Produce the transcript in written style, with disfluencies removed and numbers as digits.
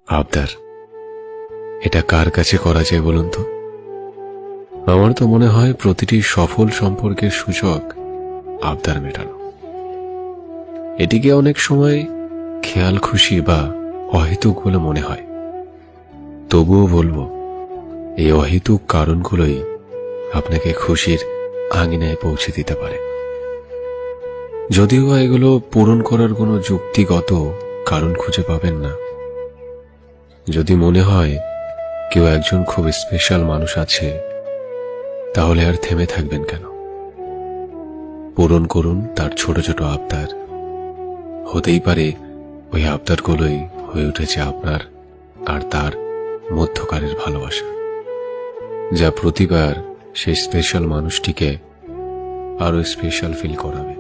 আবদার এটা কার কাছে করা যায় বলুন তো? আমার তো মনে হয় প্রতিটি সফল সম্পর্কের সূচক আবদার মেটানো। এটিকে অনেক সময় খেয়াল খুশি বা অহেতুক বলে মনে হয়, তবুও বলবো এই অহেতুক কারণগুলোই আপনাকে খুশির আঙিনায় পৌঁছে দিতে পারে। যদিও এগুলো পূরণ করার কোনো যুক্তিগত কারণ খুঁজে পাবেন না। যদি মনে হয় কেউ একজন খুব স্পেশাল মানুষ আছে, তাহলে আর থেমে থাকবেন কেন? পূরণ করুন তার ছোট ছোট আবদার। হতেই পারে ওই আবদারগুলোই হয়ে উঠেছে আপনার আর তার মধ্যকারের ভালোবাসা, যা প্রতিবার সেই স্পেশাল মানুষটিকে আরো স্পেশাল ফিল করাবে।